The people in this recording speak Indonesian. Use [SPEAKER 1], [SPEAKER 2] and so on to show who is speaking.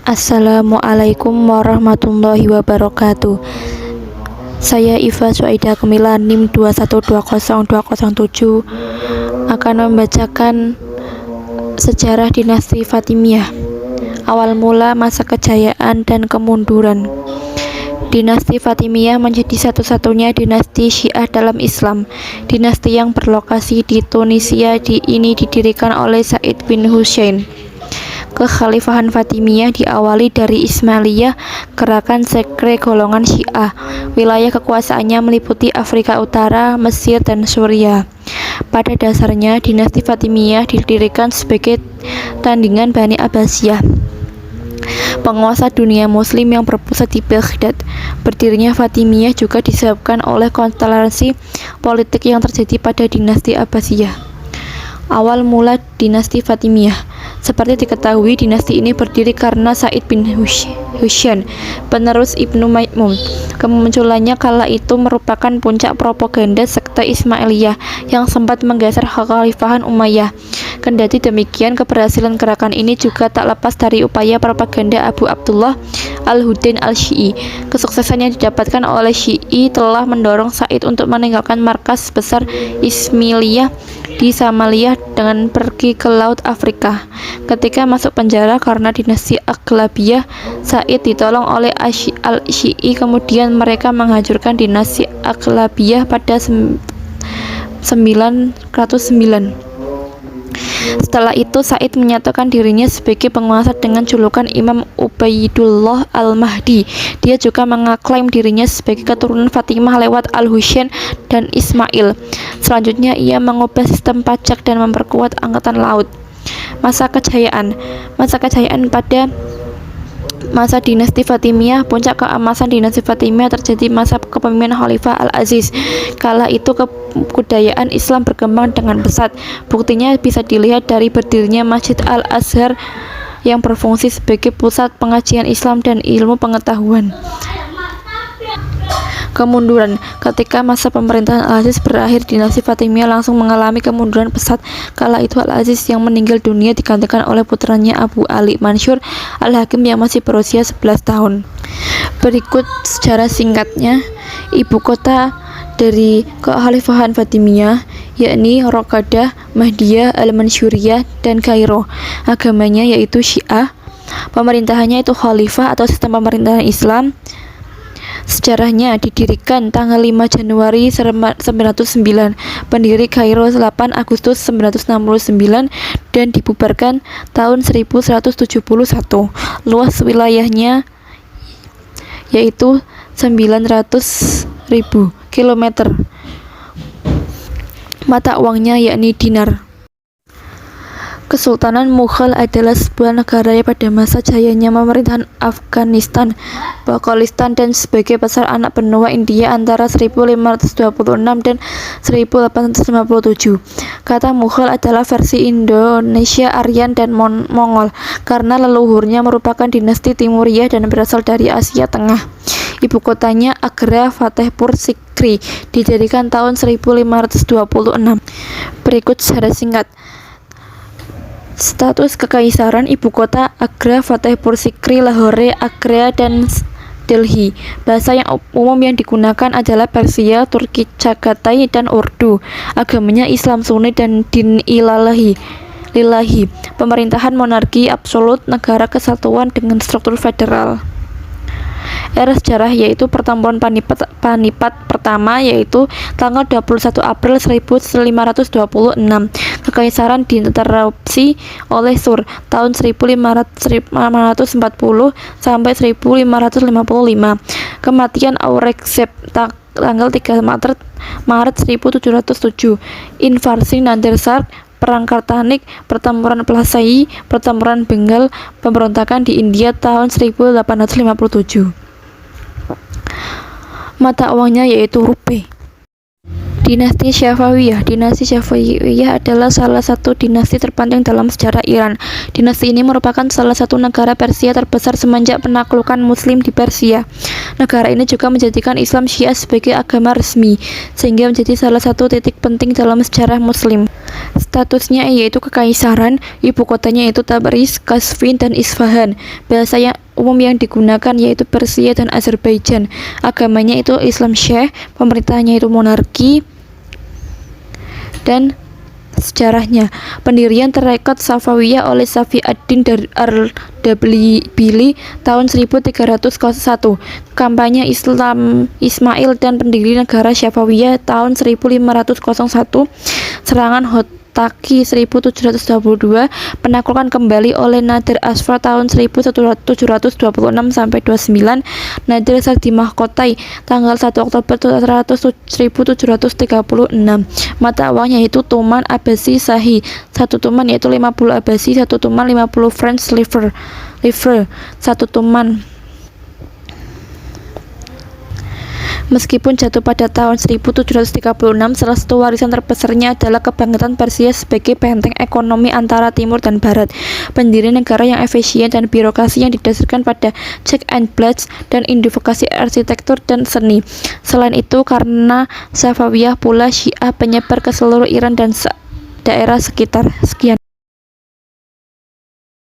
[SPEAKER 1] Assalamualaikum warahmatullahi wabarakatuh. Saya Iva Suaida Kemila NIM 2120207 akan membacakan sejarah dinasti Fatimiyah, awal mula, masa kejayaan dan kemunduran. Dinasti Fatimiyah menjadi satu-satunya dinasti Syiah dalam Islam. Dinasti yang berlokasi di Tunisia ini didirikan oleh Said bin Husain. Kekhalifahan Fatimiyah diawali dari Ismailiyah, gerakan sekte golongan Syiah. Wilayah kekuasaannya meliputi Afrika Utara, Mesir, dan Suriah. Pada dasarnya, dinasti Fatimiyah didirikan sebagai tandingan Bani Abbasiyah, penguasa dunia muslim yang berpusat di Baghdad. Berdirinya Fatimiyah juga disebabkan oleh konstelasi politik yang terjadi pada dinasti Abbasiyah. Awal mula dinasti Fatimiyah. Seperti diketahui, dinasti ini berdiri karena Said bin Husain, penerus Ibnu Maimun. Kemunculannya kala itu merupakan puncak propaganda sekte Ismailiyah yang sempat menggeser kekhalifahan Umayyah. Kendati demikian, keberhasilan gerakan ini juga tak lepas dari upaya propaganda Abu Abdullah Al-Hudain Al-Syi'i. Kesuksesan yang didapatkan oleh Syi'i telah mendorong Said untuk meninggalkan markas besar Ismailiyah di Somalia dengan pergi ke Laut Afrika. Ketika masuk penjara karena dinasti Aghlabiyah, Said ditolong oleh Al-Syi'i. Kemudian mereka menghancurkan dinasti Aghlabiyah pada 909. Setelah itu, Said menyatakan dirinya sebagai penguasa dengan julukan Imam Ubaidullah Al-Mahdi. Dia juga mengaklaim dirinya sebagai keturunan Fatimah lewat Al-Husain dan Ismail. Selanjutnya, ia mengubah sistem pajak dan memperkuat angkatan laut. Masa kejayaan pada masa dinasti Fatimiyah. Puncak keemasan dinasti Fatimiyah terjadi masa kepemimpinan Khalifah Al-Aziz. Kala itu kebudayaan Islam berkembang dengan pesat. Buktinya bisa dilihat dari berdirinya Masjid Al-Azhar yang berfungsi sebagai pusat pengajian Islam dan ilmu pengetahuan. Kemunduran. Ketika masa pemerintahan Al-Aziz berakhir, dinasti Fatimiyah langsung mengalami kemunduran pesat. Kala itu Al-Aziz yang meninggal dunia digantikan oleh putranya Abu Ali Mansur Al-Hakim yang masih berusia 11 tahun. Berikut sejarah singkatnya. Ibu kota dari kekhalifahan Fatimiyah yakni Roqadah, Mahdiyah, Al-Mansyuriyah, dan Kairo. Agamanya yaitu Syiah. Pemerintahannya itu khalifah atau sistem pemerintahan Islam. Sejarahnya didirikan tanggal 5 Januari 909, pendiri Kairo 8 Agustus 969, dan dibubarkan tahun 1171. Luas wilayahnya yaitu 900.000 km. Mata uangnya yakni dinar. Kesultanan Mughal adalah sebuah negara pada masa jayanya pemerintahan Afghanistan, Pakistan, dan sebagai besar anak benua India antara 1526 dan 1857. Kata Mughal adalah versi Indonesia Aryan dan Mongol karena leluhurnya merupakan dinasti Timuriyah dan berasal dari Asia Tengah. Ibu kotanya Agra Fatehpur Sikri, didirikan tahun 1526. Berikut sejarah singkat. Status kekaisaran. Ibu kota Agra Fatehpur Sikri, Lahore, Agra, dan Delhi. Bahasa yang umum yang digunakan adalah Persia, Turki, Chagatai, dan Urdu. Agamanya Islam Sunni dan Din Lillahi. Pemerintahan monarki absolut, negara kesatuan dengan struktur federal. Era sejarah yaitu pertempuran Panipat pertama, yaitu tanggal 21 April 1526. Kekaisaran diinterupsi oleh Sur tahun 1540 sampai 1555. Kematian Aurangzeb tanggal 3 Maret 1707. Invasi Nader Shah, Perang Kartanik, pertempuran Plassey, pertempuran Bengal, pemberontakan di India tahun 1857. Mata uangnya yaitu rupiah. Dinasti Safawiyah. Dinasti Safawiyah adalah salah satu dinasti terpanjang dalam sejarah Iran. Dinasti ini merupakan salah satu negara Persia terbesar semenjak penaklukan Muslim di Persia. Negara ini juga menjadikan Islam Syiah sebagai agama resmi, sehingga menjadi salah satu titik penting dalam sejarah Muslim. Statusnya yaitu kekaisaran, ibu kotanya yaitu Tabriz, Qazvin, dan Isfahan. Bahasa yang umum yang digunakan yaitu Persia dan Azerbaijan. Agamanya itu Islam Syiah, pemerintahnya itu monarki. Dan sejarahnya, pendirian tarekat Safawiyah oleh Safi ad-Din Ardabili tahun 1301, kampanye Islam Ismail dan pendiri negara Safawiyah tahun 1501, serangan Hotaki 1722, penaklukan kembali oleh Nadir Asfar tahun 1726-29, Nadir Shah di Mahkotai tanggal 1 Oktober 1736. Mata uangnya yaitu Tuman Abbasi Shahi, satu tuman yaitu 50 Abbasi, satu tuman 50 French livre, satu tuman. Meskipun jatuh pada tahun 1736, salah satu warisan terbesarnya adalah kebangkitan Persia sebagai benteng ekonomi antara timur dan barat, pendiri negara yang efisien dan birokrasi yang didasarkan pada check and balance dan inovasi arsitektur dan seni. Selain itu, karena Safawiyah pula Syiah penyebar ke seluruh Iran dan daerah sekitar. Sekian.